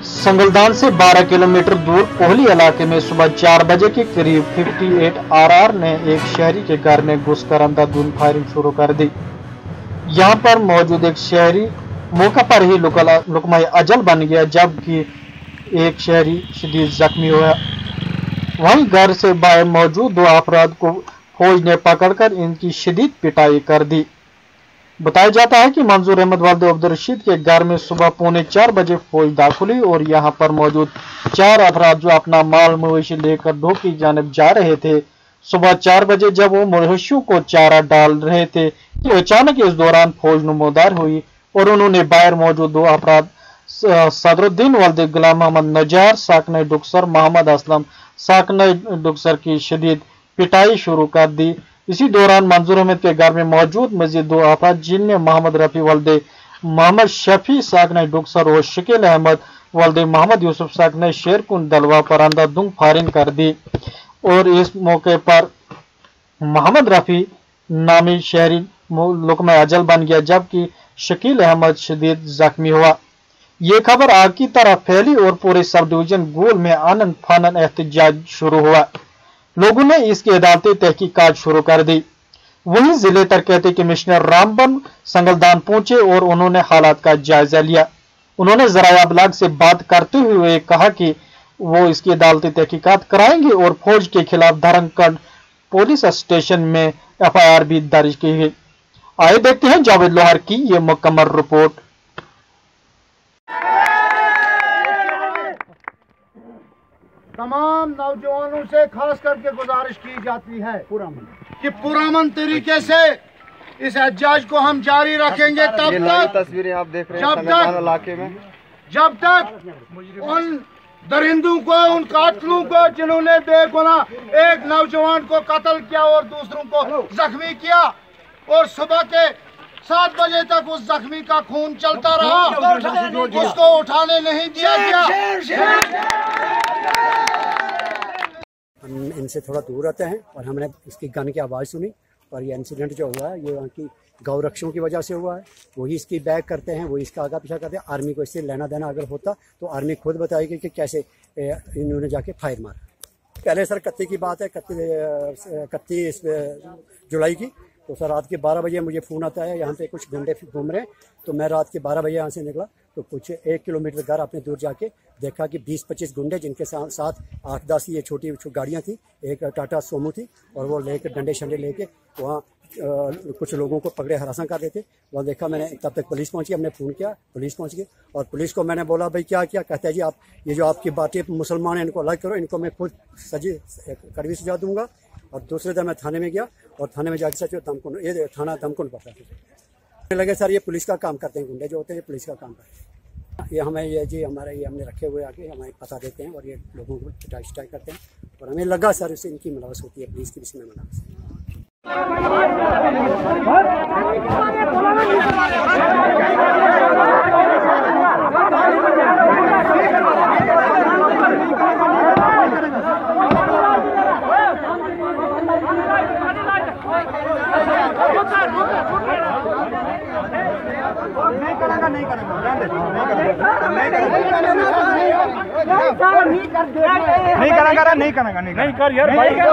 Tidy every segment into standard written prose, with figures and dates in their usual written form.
संगलदान से 12 किलोमीटर दूर कोहली इलाके में सुबह 4 बजे के करीब 58 RR ने एक शहरी के घर में घुसकर अंधाधुंध फायरिंग शुरू कर दी। यहां पर मौजूद एक शहरी मौके पर ही लुकमा अजल बन गया, जबकि एक शहरी शदीद जख्मी हुआ। वहीं घर से बाहर मौजूद 2 अफराद को फौज ने पकड़कर इनकी शदीद पिटाई कर दी। बताया जाता है कि मंजूर अहमद वालिद अब्दुल रशीद के घर में सुबह 3:45 बजे फौज दाखिल हुई और यहां पर मौजूद 4 अफराद जो अपना माल मवेशी लेकर ढो की जानिब जा रहे थे। सुबह 4 बजे जब वो मवेशियों को चारा डाल रहे थे कि अचानक इस दौरान फौज नमोदार हुई और उन्होंने बाहर मौजूद 2 अफराद सदरुद्दीन वालिद गुलाम मोहम्मद नजार साकने डुक्सर मोहम्मद असलम साकने डुक्सर की शदीद पिटाई शुरू कर दी। इसी दौरान मंजूर अहमद के घर में मौजूद मजीद 2 अफराद जिनमें मोहम्मद रफी वालिद मोहम्मद शफी साकने डुक्सर और शकील अहमद वालिद मोहम्मद यूसुफ साकने शेरकुन दलवा पर अंधाधुंध फायरिंग कर दी और इस मौके पर मोहम्मद रफी नामी शहरी लुकमा अजल बन गया, जबकि शकील अहमद शदीद जख्मी हुआ। ये खबर आग की तरह फैली और पूरे सब डिवीजन गोल में आनन फानन एहतजाज शुरू हुआ। लोगों ने इसकी अदालती तहकीकात शुरू कर दी। वहीं जिले तरक्याती कमिश्नर रामबन संगलदान पहुंचे और उन्होंने हालात का जायजा लिया। उन्होंने ज़राए अबलाग से बात करते हुए कहा कि वो इसकी अदालती तहकीकात कराएंगे और फौज के खिलाफ धरमगढ़ पुलिस स्टेशन में FIR भी दर्ज की गई। आइए देखते हैं जावेद लोहार की ये मुकम्मल रिपोर्ट। तमाम नौजवानों से खास करके गुजारिश की जाती है कि पुरअमन तरीके से इस एहतजाज को हम जारी रखेंगे तब तक, तस्वीरें आप देख रहे हैं इलाके में, जब तक उन दरिंदों को, उन कातलों को जिन्होंने बेगुनाह एक नौजवान को कत्ल किया और दूसरों को जख्मी किया और सुबह के 7 बजे तक उस जख्मी का खून चलता रहा, उसको उठाने नहीं दिया गया। हम इनसे थोड़ा दूर रहते हैं और हमने इसकी गन की आवाज़ सुनी और ये इंसिडेंट जो हुआ है ये वहाँ की गौ रक्षकों की वजह से हुआ है। वही इसकी बैक करते हैं, वही इसका आगा पीछा करते हैं। आर्मी को इससे लेना देना अगर होता तो आर्मी खुद बताएगी कि कैसे इन्होंने जाके फायर मारा। पहले सर 31 की बात है, 31 जुलाई की। तो सर रात के 12 बजे मुझे फ़ोन आता है, यहाँ पे कुछ गुंडे घूम रहे हैं। तो मैं रात के 12 बजे यहाँ से निकला तो कुछ 1 किलोमीटर घर अपने दूर जाके देखा कि 20-25 गुंडे, जिनके साथ 8-10 ये छोटी गाड़ियाँ थी, एक टाटा सोमो थी और वो लेकर डंडे शंडे लेके वहाँ कुछ लोगों को पकड़े हरासा कर रहे थे। वहाँ देखा मैंने, तब तक पुलिस पहुँची, हमने फ़ोन किया, पुलिस पहुँच गई और पुलिस को मैंने बोला भाई क्या किया। कहते हैं जी आप ये जो आपकी बातें मुसलमान हैं इनको अलग करो, इनको मैं खुद कड़वी सजा दूँगा। और दूसरे दिन मैं थाने में गया और थाने में जाके सच दमकुन, ये थाना दमकुन पकड़ा लगे। सर ये पुलिस का काम करते हैं, गुंडे जो होते हैं ये पुलिस का काम करते हैं। ये हमें ये जी हमारे ये हमने रखे हुए आगे हमें पता देते हैं और ये लोगों को पिटाई करते हैं और हमें लगा सर इससे इनकी मुलावस होती है, पुलिस की इसमें मुलावस। नहीं कर यार भाई। है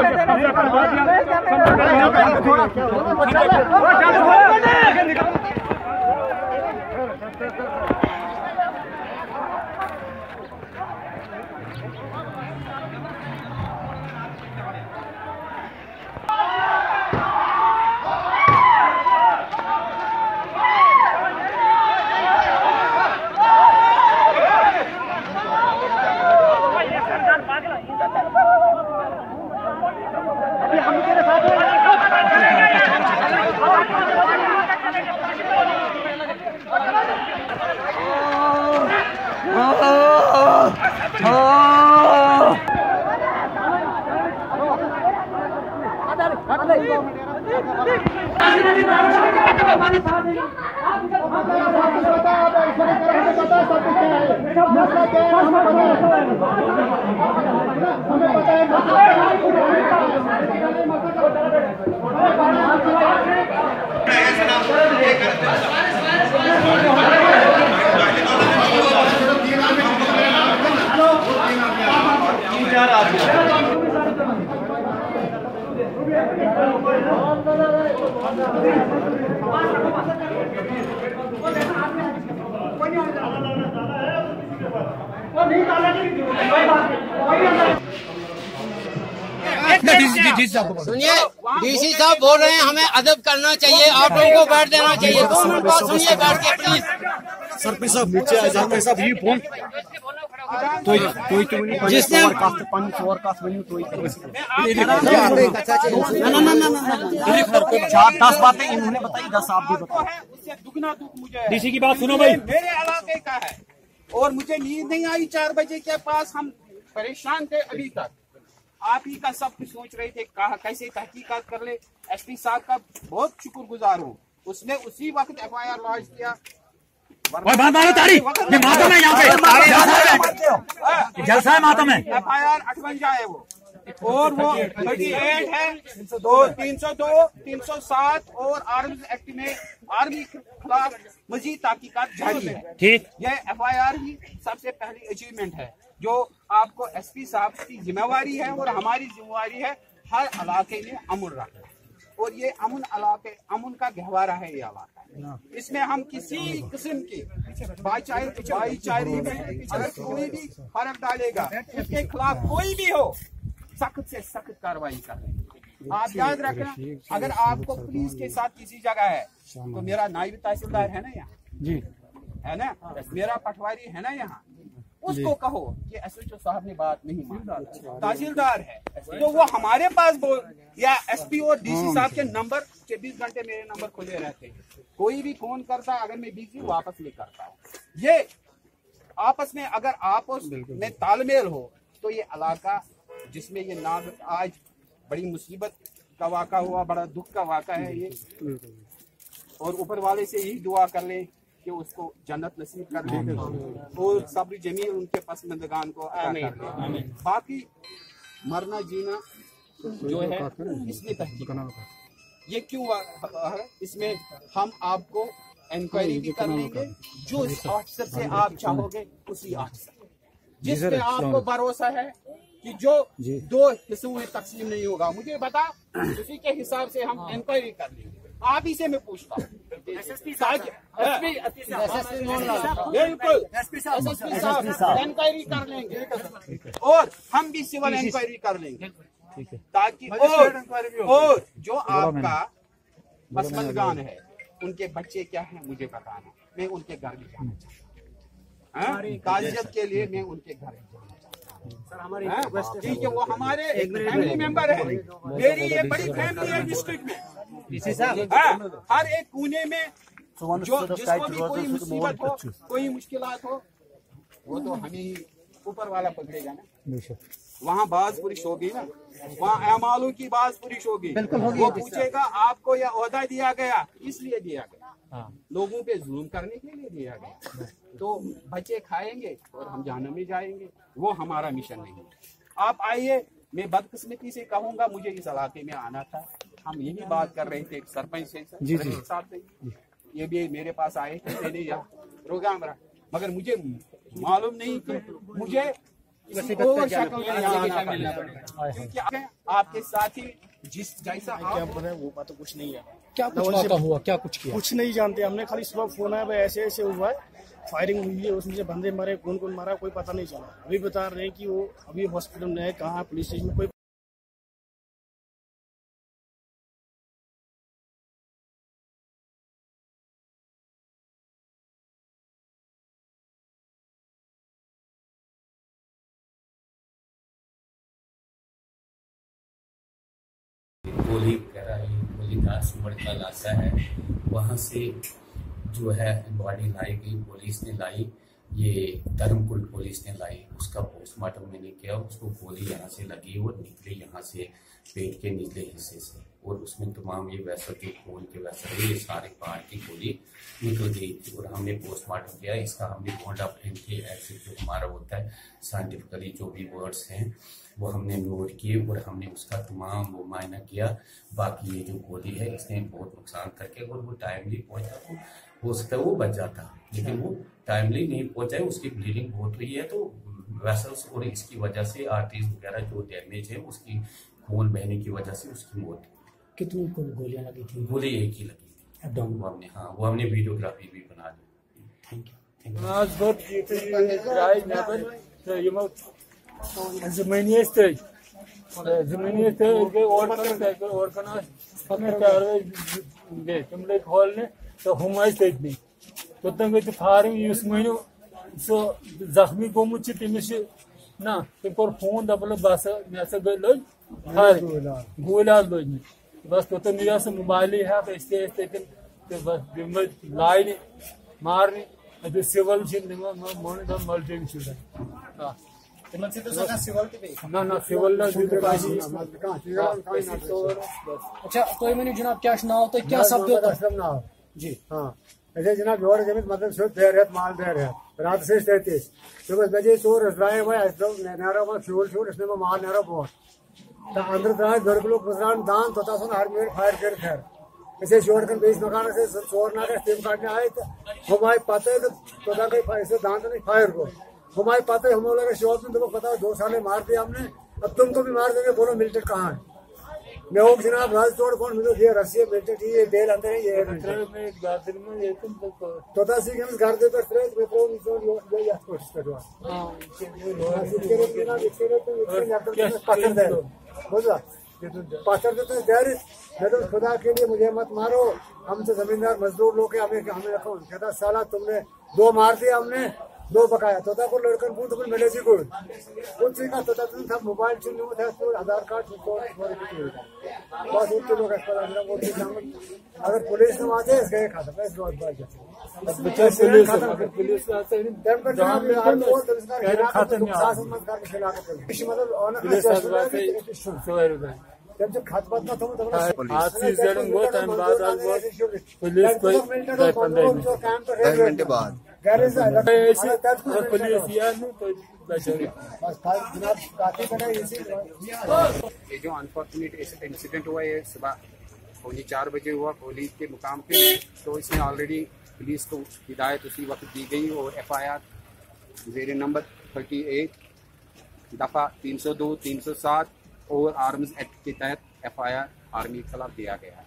सुनिए, डीसी साहब बोल रहे हैं हमें अदब करना चाहिए, आप लोगों को बैठ देना चाहिए। 2 मिनट बात सुनिए बैठ के प्लीज। सरपंच साहब नीचे आ जाए साहब, ये फोन जिसने दस बातें इन्होंने बताई, 10 आप भी बताओ। दुगना दुख मुझे डीसी की बात सुनो भाई। मेरे इलाके का है और मुझे नींद नहीं आई 4 बजे के पास। हम परेशान थे अभी तक। आप ही का सब कुछ सोच रहे थे कहा कैसे तहकीकात कर ले। एसपी साहब का बहुत शुक्रगुजार हूँ, उसने उसी वक्त FIR लॉन्च किया। जलसा है माता में FIR 58 है वो, और वो 38 है, 302, 307 और आर्म्स एक्ट में आर्मी के खिलाफ मजीद तहकीकात जारी है। ठीक, यह FIR ही सबसे पहली अचीवमेंट है जो आपको एसपी साहब की जिम्मेवारी है और हमारी जिम्मेवारी है हर इलाके में अमन रखना। और ये अमन का गहवारा है ये इलाका। इसमें हम किसी किस्म की भाईचारे में अगर कोई भी फर्क डालेगा, उसके खिलाफ कोई भी हो, सख्त से सख्त कार्रवाई कर रहे हैं। आप याद रखना, अगर आपको पुलिस के साथ किसी जगह है तो मेरा नायब तहसीलदार है ना यहाँ जी, है ना, मेरा पटवारी है ना यहाँ, उसको कहो कि SHO साहब ने बात नहीं मानी, तहसीलदार है तो वो हमारे पास बोल, या SP और DC साहब के नंबर 24 घंटे मेरे नंबर खुले रहते हैं। कोई भी फोन करता, अगर मैं बिजी वापस नहीं करता हूँ। ये आपस में अगर आपस में तालमेल हो तो ये इलाका जिसमें ये नाग आज बड़ी मुसीबत का वाक़ा हुआ, बड़ा दुख का वाक़ा है ये, और ऊपर वाले से यही दुआ कर ले कि उसको जन्नत नसीब कर ले और सब्र जमील उनके पसंदगान को अता कर ले। बाकी मरना जीना जो है इसमें तहकीक ये क्यों है, इसमें हम आपको इंक्वायरी भी कर लेंगे। जो ऑफिसर से आप चाहोगे उसी ऑफिसर, जिसपे आपको भरोसा है कि जो 2 हिस्सों में तकसीम नहीं होगा, मुझे बता, उसी के हिसाब से हम इंक्वायरी कर लेंगे। आप ही से मैं पूछता हूँ, बिल्कुल SSP साहब इंक्वायरी कर लेंगे और हम भी सिविल इंक्वायरी कर लेंगे, ताकि और जो आपका पसंदगान है उनके बच्चे क्या हैं मुझे बताना, मैं उनके घर भी जाना चाहता हूँ। ताजियत के लिए मैं उनके घर ठीक है, वो हमारे फैमिली मेंबर है। मेरी ये बड़ी फैमिली है डिस्ट्रिक्ट में। हर एक कोने में जो जिसको भी कोई मुसीबत हो, कोई मुश्किलात हो, वो तो हमें ही ऊपर वाला पकड़ेगा ना। वहाँ बाज पुरुष होगी ना, वहाँ अमालों की बाज पुरुष होगी, वो पूछेगा आपको यह ओहदा दिया गया, इसलिए दिया गया, लोगों पे जुल्म करने के लिए दिया गया। तो बच्चे खाएंगे और हम जहन्नम में जाएंगे, वो हमारा मिशन नहीं है। आप आइए, मैं बदकिस्मती से कहूँगा मुझे इस इलाके में आना था। हम यही बात कर रहे थे सरपंच से साहब से, ये भी मेरे पास आए थे, मैंने यह प्रोग्राम रहा, मगर मुझे मालूम नहीं कि मुझे और शक्ल में यहाँ आना पड़ेगा, क्योंकि आपके साथ ही जिस जैसा आप वो बात तो कुछ नहीं है। क्या कुछ बात हुआ, क्या कुछ किया, कुछ नहीं जानते हमने, खाली सुबह फोन आया भाई ऐसे ऐसे हुआ है, फायरिंग हुई है, उसमें से बंदे मारे, कौन कौन मारा कोई पता नहीं चला। अभी बता रहे हैं कि वो अभी हॉस्पिटल में है, कहाँ पुलिस स्टेशन में कोई गोली वगैरह गोलीदार सुमड़ का इलाका है, वहाँ से जो है बॉडी लाई गई, पुलिस ने लाई, ये धर्मकुंड पुलिस ने लाई, उसका पोस्टमार्टम मैंने किया, उसको गोली यहाँ से लगी और निकली यहाँ से पेट के निचले हिस्से से, और उसमें तमाम ये वैसा के खून के वैसा ये सारे पार की गोली निकल गई थी। और हमने पोस्टमार्टम किया, इसका हमने मोड ऑफ एंट्री एक्सिट जो हमारा होता है साइंटिफिकली जो भी वर्ड्स हैं वो हमने नोट किए और हमने उसका तमाम वो मायना किया। बाकी ये जो गोली है इसने बहुत नुकसान करके, और वो टाइमली पहुंचा तो हो सकता है वो बच जाता, लेकिन वो टाइमली नहीं पहुंचा है, उसकी ब्लीडिंग बहुत हुई है, तो वेसल्स और इसकी वजह से आर्टरीज वगैरह जो डैमेज है उसकी खून बहने की वजह से उसकी मौत कितनी गोलियां लगी थी? गोली एक ही लगी थी एब्डोमेन। वो हमने वीडियोग्राफी भी बना ली। Thank you. तो फार्म सो जख्मी गोमुत तमिस ना तम कोर फोन दप बस मे सा गई लग गोल लग बस तोतन यह मोबाइल हेत बस लाइन मारने सिवल मल्टी ना सिवल अच्छा तो मैं जनाब क्या नाव तो क्या शब्द नाव जी हाँ ऐसे जनाब जोड़ जमीन मतलब शुद्ध देर है माल देर है रात से 33 सुबह बजे चोर रसराय भाई नारा वहाँ फ्यूल इसमें वो माल नारा बहुत तो अंदर द्राय घर लोग गुजरान दान तोता सुन हर मिनट फायर कर खैर इसे छोड़ कर 20 मकान से चोर ना कर टीम काटने आए तो हमारे पता है तो तोता कोई ऐसे दान तो नहीं फायर को हमारे पता है हम लोग शॉप में तुमको पता 2 साल मार दिया हमने अब तुमको भी मार देंगे बोलो मिलिटेंट कहाँ है मैं वो जनाब राज तोड़ कौन मिलो ये रस्सी मिलिटेंट ये बेल अंदर है ये तोता सी हम घर दे पर स्ट्रेट में तो जो ये कोशिश करो हां इसके लिए बिना इसके लिए तो पकड़ दे बोला पकड़ देते डर मैं तो खुदा के लिए मुझे मत मारो हम तो जमींदार मजदूर लोग हमें रखो कहता साला तुमने 2 मार दिया हमने 2 बकाया तोता को लड़कन पूछ तो मिले जी को कुछ का तोता तुम सब मोबाइल चिन्ह में था तो आधार कार्ड बस उनके लोग अस्पताल वो अगर पुलिस ने आते इसके खाता है इस बात बात पुलिस आते मतलब जब खत बात ना तुम घंटे बाद ये जो अनफॉर्चुनेट इंसिडेंट हुआ ये सुबह 4:15 बजे हुआ कोहली के मुकाम पे। तो इसमें ऑलरेडी पुलिस को हिदायत उसी वक्त दी गई और FIR जेर नंबर 38 दफ़ा 302 307 और आर्म्स एक्ट के तहत FIR आर्मी के खिलाफ दिया गया है।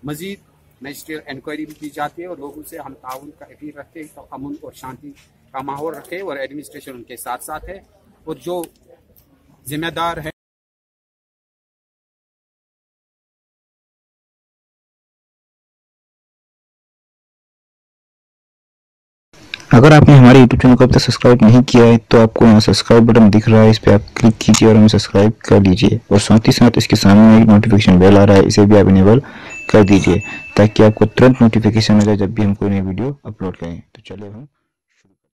मजीद मजिस्ट्रियल इंक्वायरी भी की जाती है और लोगों से हम ताउन का अपील रखते हैं तो अमन और शांति का माहौल रखे और एडमिनिस्ट्रेशन उनके साथ साथ है और जो जिम्मेदार है। अगर आपने हमारे YouTube चैनल को अब तक सब्सक्राइब नहीं किया है तो आपको यहाँ सब्सक्राइब बटन दिख रहा है, इस पर आप क्लिक कीजिए और हमें सब्सक्राइब कर लीजिए और साथ ही साथ इसके सामने एक नोटिफिकेशन बेल आ रहा है, इसे भी आप इनेबल कर दीजिए ताकि आपको तुरंत नोटिफिकेशन मिले जब भी हम कोई नई वीडियो अपलोड करें। तो चलिए हम